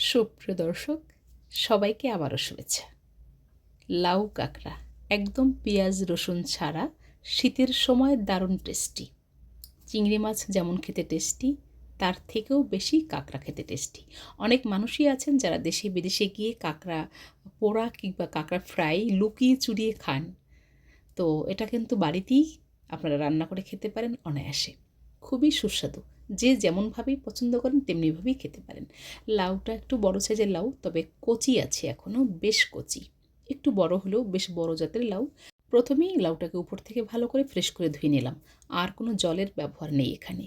সুপ্রিয় দর্শক, সবাইকে আবারও শুভেচ্ছা। লাউ কাঁকড়া একদম পেঁয়াজ রসুন ছাড়া শীতের সময় দারুণ টেস্টি। চিংড়ি মাছ যেমন খেতে টেস্টি, তার থেকেও বেশি কাঁকড়া খেতে টেস্টি। অনেক মানুষই আছেন যারা দেশে বিদেশে গিয়ে কাঁকড়া পোড়া কিংবা কাঁকড়া ফ্রাই লুকিয়ে চুরিয়ে খান। তো এটা কিন্তু বাড়িতেই আপনারা রান্না করে খেতে পারেন অনায়াসে, খুবই সুস্বাদু। যে যেমনভাবেই পছন্দ করেন তেমনিভাবেই খেতে পারেন। লাউটা একটু বড় সাইজের লাউ, তবে কচি আছে এখনও, বেশ কচি। একটু বড় হলেও বেশ বড় জাতের লাউ। প্রথমেই লাউটাকে উপর থেকে ভালো করে ফ্রেশ করে ধুয়ে নিলাম। আর কোনো জলের ব্যবহার নেই এখানে।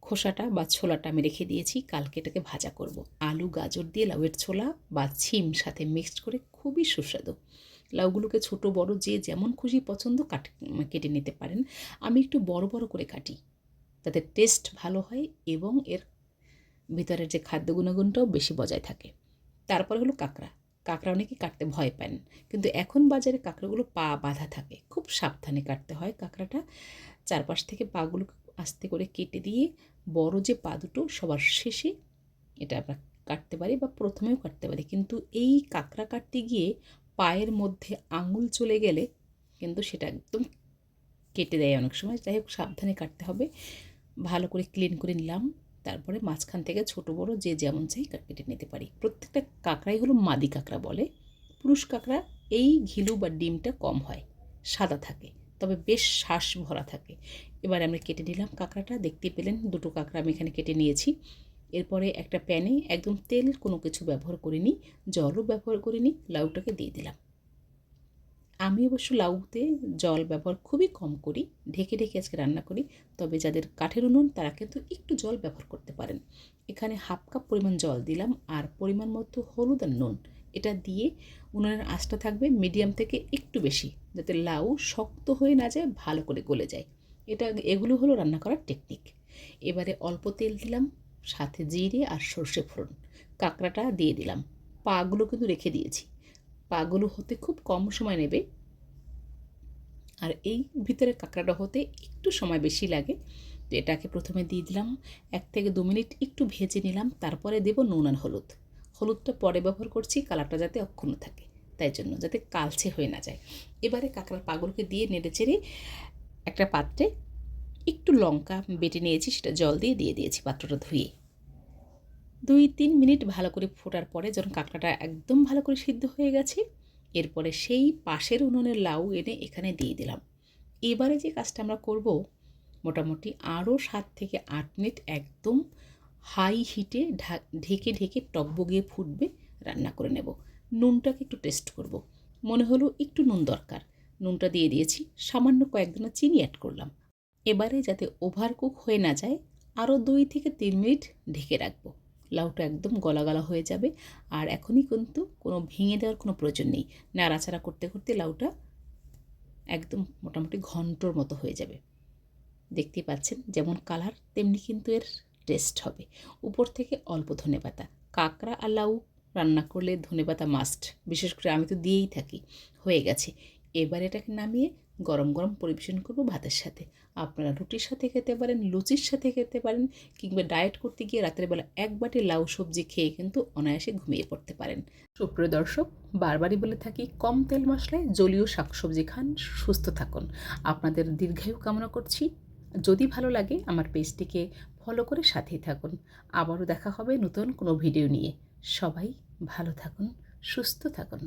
খোসাটা বা ছোলাটা আমি রেখে দিয়েছি, কালকে এটাকে ভাজা করব। আলু গাজর দিয়ে লাউয়ের ছোলা বা ছিম সাথে মিক্সড করে খুবই সুস্বাদু। লাউগুলোকে ছোট বড় যে যেমন খুশি পছন্দ কেটে নিতে পারেন। আমি একটু বড় বড় করে কাটি, তাতে টেস্ট ভালো হয় এবং এর ভিতরের যে খাদ্য গুণাগুণটাও বেশি বজায় থাকে। তারপরে হলো কাঁকড়া। কাঁকড়া অনেকে কাটতে ভয় পান, কিন্তু এখন বাজারে কাঁকড়াগুলো পা বাঁধা থাকে, খুব সাবধানে কাটতে হয় কাঁকড়াটা। চারপাশ থেকে পাগুলো আস্তে করে কেটে দিয়ে বড় যে পা দুটো সবার শেষে এটা আমরা কাটতে পারি বা প্রথমেও কাটতে পারি। কিন্তু এই কাঁকড়া কাটতে গিয়ে পায়ের মধ্যে আঙুল চলে গেলে কিন্তু সেটা একদম কেটে দেয় অনেক সময়। যাই হোক, সাবধানে কাটতে হবে। ভালো করে ক্লিন করে নিলাম। তারপরে মাঝখান থেকে ছোট বড় যে যেমন চাই কেটে নিতে পারি। প্রত্যেকটা কাঁকড়াই হলো মাদি কাঁকড়া বলে। পুরুষ কাঁকড়া এই ঘিলু বা ডিমটা কম হয়, সাদা থাকে, তবে বেশ শ্বাস ভরা থাকে। এবার আমরা কেটে নিলাম কাঁকড়াটা। দেখতে পেলেন দুটো কাঁকড়া আমি এখানে কেটে নিয়েছি। এরপরে একটা প্যানে একদম তেল কোনো কিছু ব্যবহার করিনি, জলও ব্যবহার করিনি, লাউটাকে দিয়ে দিলাম। আমি অবশ্য লাউতে জল ব্যবহার খুবই কম করি, ঢেকে ঢেকে আজকে রান্না করি। তবে যাদের কাঠের উনুন তারা কিন্তু একটু জল ব্যবহার করতে পারেন। এখানে হাফ কাপ পরিমাণ জল দিলাম, আর পরিমাণ মতো হলুদ আর নুন। এটা দিয়ে উনুনের আঁচটা থাকবে মিডিয়াম থেকে একটু বেশি, যাতে লাউ শক্ত হয়ে না যায়, ভালো করে গলে যায়। এগুলো হলো রান্না করার টেকনিক। এবারে অল্প তেল দিলাম, সাথে জিরে আর সর্ষে ফোড়ন। কাঁকড়াটা দিয়ে দিলাম। পাগুলো কিন্তু রেখে দিয়েছি, পাগুলো হতে খুব কম সময় নেবে। আর এই ভিতরে কাঁকড়াটা হতে একটু সময় বেশি লাগে। তো এটাকে প্রথমে দিয়ে দিলাম, 1 থেকে 2 মিনিট একটু ভেজে নিলাম। তারপরে দেব নুন আর হলুদ। হলুদটা পরে ব্যবহার করছি, কালারটা যাতে অক্ষুণ্ণ থাকে, তাই জন্য, যাতে কালচে হয়ে না যায়। এবারে কাঁকড়ার পাগুলোকে দিয়ে নেড়ে চেড়ে একটা পাত্রে একটু লঙ্কা বেটে নিয়েছি, সেটা জল দিয়ে দিয়েছি পাত্রটা ধুয়ে। 2-3 মিনিট ভালো করে ফোটার পরে যখন কাঁকড়াটা একদম ভালো করে সিদ্ধ হয়ে গেছে, এরপরে সেই পাশের উনুনের লাউ এনে এখানে দিয়ে দিলাম। এবারে যে কাজটা আমরা করব, মোটামুটি আরও 7 থেকে 8 মিনিট একদম হাই হিটে ঢেকে ঢেকে টকবগিয়ে ফুটবে রান্না করে নেব। নুনটাকে একটু টেস্ট করব। মনে হলো একটু নুন দরকার, নুনটা দিয়ে দিয়েছি। সামান্য কয়েকদানা চিনি অ্যাড করলাম। এবারে যাতে ওভারকুক হয়ে না যায়, আরও 2 থেকে 3 মিনিট ঢেকে রাখবো। লাউটা একদম গলা গলা হয়ে যাবে। আর এখনই কিন্তু কোনো ভেঙে দেওয়ার কোনো প্রয়োজন নেই। নাড়াচাড়া করতে করতে লাউটা একদম মোটামুটি ঘন্টর মতো হয়ে যাবে। দেখতেই পাচ্ছেন যেমন কালার, তেমনি কিন্তু এর টেস্ট হবে। উপর থেকে অল্প ধনেপাতা। কাঁকড়া আর লাউ রান্না করলে ধনেপাতা মাস্ট, বিশেষ করে আমি তো দিয়েই থাকি। হয়ে গেছে। এবার এটাকে নামিয়ে গরম গরম পরিবেশন করব ভাতের সাথে। আপনারা রুটির সাথে খেতে পারেন, লুচির সাথে খেতে পারেন, কিংবা ডায়েট করতে গিয়ে রাতের বেলা 1 বাটি লাউ সবজি খেয়ে কিন্তু অনায়াসে ঘুমিয়ে পড়তে পারেন। সুপ্রিয় দর্শক, বারবারই বলে থাকি, কম তেল মশলায় জলীয় শাকসবজি খান, সুস্থ থাকুন। আপনাদের দীর্ঘায়ু কামনা করছি। যদি ভালো লাগে আমার পেজটিকে ফলো করে সাথেই থাকুন। আবারও দেখা হবে নতুন কোনো ভিডিও নিয়ে। সবাই ভালো থাকুন, সুস্থ থাকুন।